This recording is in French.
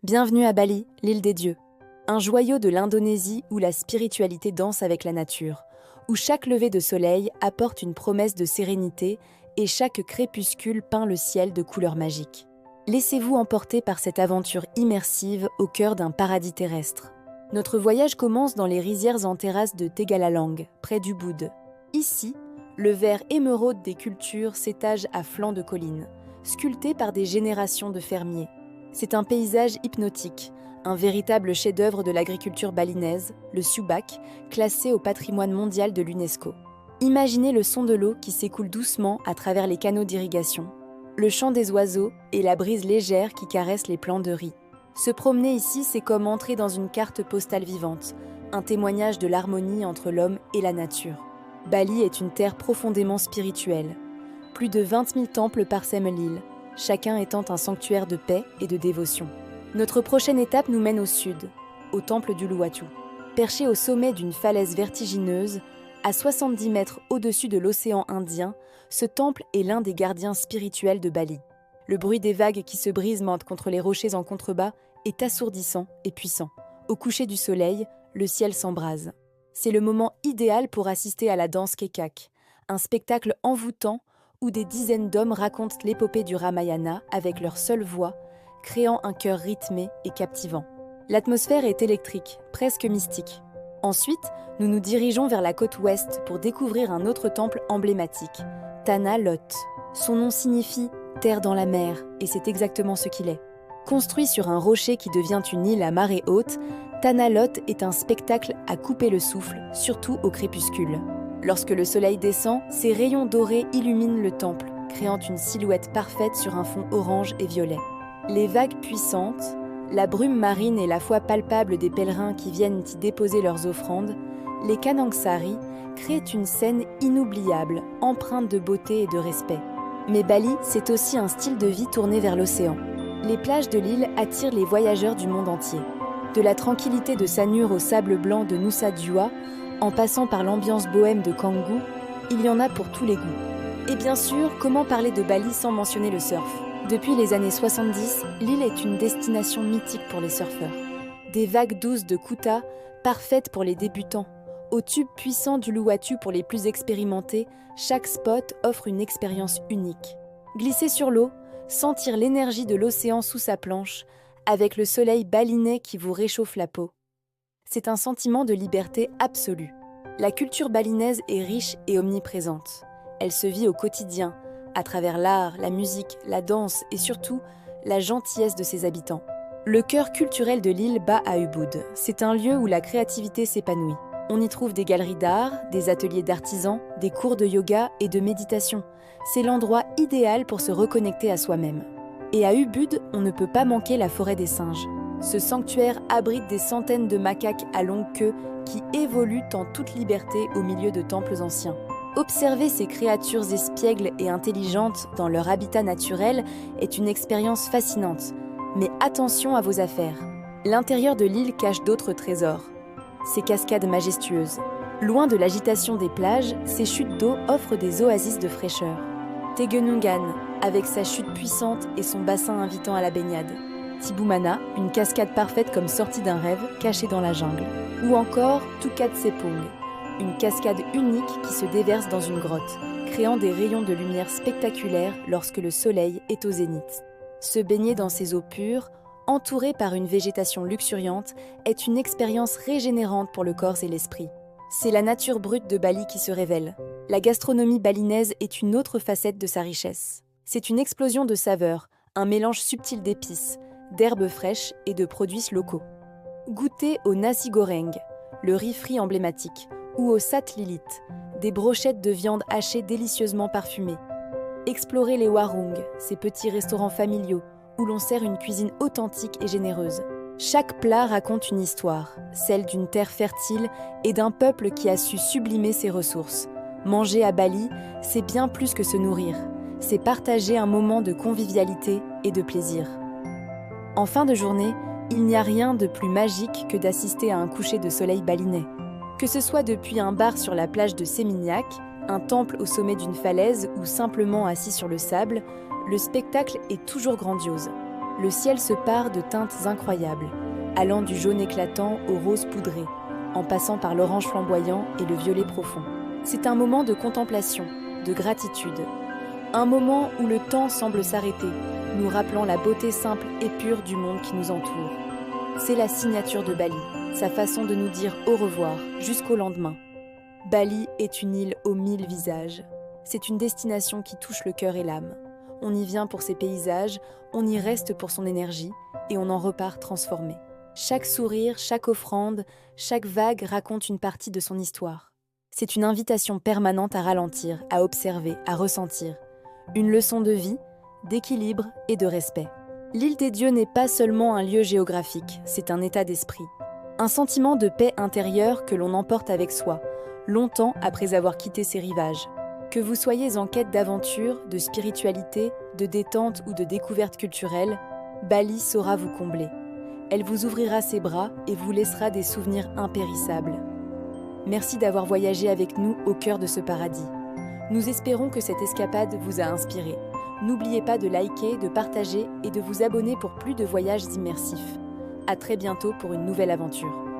Bienvenue à Bali, l'île des dieux. Un joyau de l'Indonésie où la spiritualité danse avec la nature, où chaque lever de soleil apporte une promesse de sérénité et chaque crépuscule peint le ciel de couleurs magiques. Laissez-vous emporter par cette aventure immersive au cœur d'un paradis terrestre. Notre voyage commence dans les rizières en terrasse de Tegalalang, près d'Ubud. Ici, le vert émeraude des cultures s'étage à flanc de collines, sculpté par des générations de fermiers. C'est un paysage hypnotique, un véritable chef-d'œuvre de l'agriculture balinaise, le subak, classé au patrimoine mondial de l'UNESCO. Imaginez le son de l'eau qui s'écoule doucement à travers les canaux d'irrigation, le chant des oiseaux et la brise légère qui caresse les plants de riz. Se promener ici, c'est comme entrer dans une carte postale vivante, un témoignage de l'harmonie entre l'homme et la nature. Bali est une terre profondément spirituelle. Plus de 20 000 temples parsèment l'île, chacun étant un sanctuaire de paix et de dévotion. Notre prochaine étape nous mène au sud, au temple d'Uluwatu. Perché au sommet d'une falaise vertigineuse, à 70 mètres au-dessus de l'océan Indien, ce temple est l'un des gardiens spirituels de Bali. Le bruit des vagues qui se brisent contre les rochers en contrebas est assourdissant et puissant. Au coucher du soleil, le ciel s'embrase. C'est le moment idéal pour assister à la danse Kekak, un spectacle envoûtant où des dizaines d'hommes racontent l'épopée du Ramayana avec leur seule voix, créant un chœur rythmé et captivant. L'atmosphère est électrique, presque mystique. Ensuite, nous nous dirigeons vers la côte ouest pour découvrir un autre temple emblématique, Tanah Lot. Son nom signifie « terre dans la mer » et c'est exactement ce qu'il est. Construit sur un rocher qui devient une île à marée haute, Tanah Lot est un spectacle à couper le souffle, surtout au crépuscule. Lorsque le soleil descend, ses rayons dorés illuminent le temple, créant une silhouette parfaite sur un fond orange et violet. Les vagues puissantes, la brume marine et la foi palpable des pèlerins qui viennent y déposer leurs offrandes, les Kanangsari créent une scène inoubliable, empreinte de beauté et de respect. Mais Bali, c'est aussi un style de vie tourné vers l'océan. Les plages de l'île attirent les voyageurs du monde entier. De la tranquillité de Sanur au sable blanc de Nusa Dua, en passant par l'ambiance bohème de Canggu, il y en a pour tous les goûts. Et bien sûr, comment parler de Bali sans mentionner le surf ? Depuis les années 70, l'île est une destination mythique pour les surfeurs. Des vagues douces de Kuta, parfaites pour les débutants. Au tube puissant d'Uluwatu pour les plus expérimentés, chaque spot offre une expérience unique. Glisser sur l'eau, sentir l'énergie de l'océan sous sa planche, avec le soleil balinais qui vous réchauffe la peau. C'est un sentiment de liberté absolue. La culture balinaise est riche et omniprésente. Elle se vit au quotidien, à travers l'art, la musique, la danse et surtout la gentillesse de ses habitants. Le cœur culturel de l'île bat à Ubud. C'est un lieu où la créativité s'épanouit. On y trouve des galeries d'art, des ateliers d'artisans, des cours de yoga et de méditation. C'est l'endroit idéal pour se reconnecter à soi-même. Et à Ubud, on ne peut pas manquer la forêt des singes. Ce sanctuaire abrite des centaines de macaques à longue queue qui évoluent en toute liberté au milieu de temples anciens. Observer ces créatures espiègles et intelligentes dans leur habitat naturel est une expérience fascinante. Mais attention à vos affaires. L'intérieur de l'île cache d'autres trésors. Ces cascades majestueuses. Loin de l'agitation des plages, ces chutes d'eau offrent des oasis de fraîcheur. Tegenungan, avec sa chute puissante et son bassin invitant à la baignade. Tibumana, une cascade parfaite comme sortie d'un rêve, cachée dans la jungle. Ou encore Tukat Sepong, une cascade unique qui se déverse dans une grotte, créant des rayons de lumière spectaculaires lorsque le soleil est au zénith. Se baigner dans ces eaux pures, entourées par une végétation luxuriante, est une expérience régénérante pour le corps et l'esprit. C'est la nature brute de Bali qui se révèle. La gastronomie balinaise est une autre facette de sa richesse. C'est une explosion de saveurs, un mélange subtil d'épices, d'herbes fraîches et de produits locaux. Goûtez au nasi goreng, le riz frit emblématique, ou au sat lilit, des brochettes de viande hachée délicieusement parfumées. Explorez les warung, ces petits restaurants familiaux où l'on sert une cuisine authentique et généreuse. Chaque plat raconte une histoire, celle d'une terre fertile et d'un peuple qui a su sublimer ses ressources. Manger à Bali, c'est bien plus que se nourrir, c'est partager un moment de convivialité et de plaisir. En fin de journée, il n'y a rien de plus magique que d'assister à un coucher de soleil balinais. Que ce soit depuis un bar sur la plage de Seminyak, un temple au sommet d'une falaise ou simplement assis sur le sable, le spectacle est toujours grandiose. Le ciel se pare de teintes incroyables, allant du jaune éclatant au rose poudré, en passant par l'orange flamboyant et le violet profond. C'est un moment de contemplation, de gratitude. Un moment où le temps semble s'arrêter, nous rappelant la beauté simple et pure du monde qui nous entoure. C'est la signature de Bali, sa façon de nous dire au revoir jusqu'au lendemain. Bali est une île aux 1000 visages. C'est une destination qui touche le cœur et l'âme. On y vient pour ses paysages, on y reste pour son énergie et on en repart transformé. Chaque sourire, chaque offrande, chaque vague raconte une partie de son histoire. C'est une invitation permanente à ralentir, à observer, à ressentir. Une leçon de vie, d'équilibre et de respect. L'île des dieux n'est pas seulement un lieu géographique, c'est un état d'esprit. Un sentiment de paix intérieure que l'on emporte avec soi, longtemps après avoir quitté ses rivages. Que vous soyez en quête d'aventure, de spiritualité, de détente ou de découverte culturelle, Bali saura vous combler. Elle vous ouvrira ses bras et vous laissera des souvenirs impérissables. Merci d'avoir voyagé avec nous au cœur de ce paradis. Nous espérons que cette escapade vous a inspiré. N'oubliez pas de liker, de partager et de vous abonner pour plus de voyages immersifs. À très bientôt pour une nouvelle aventure.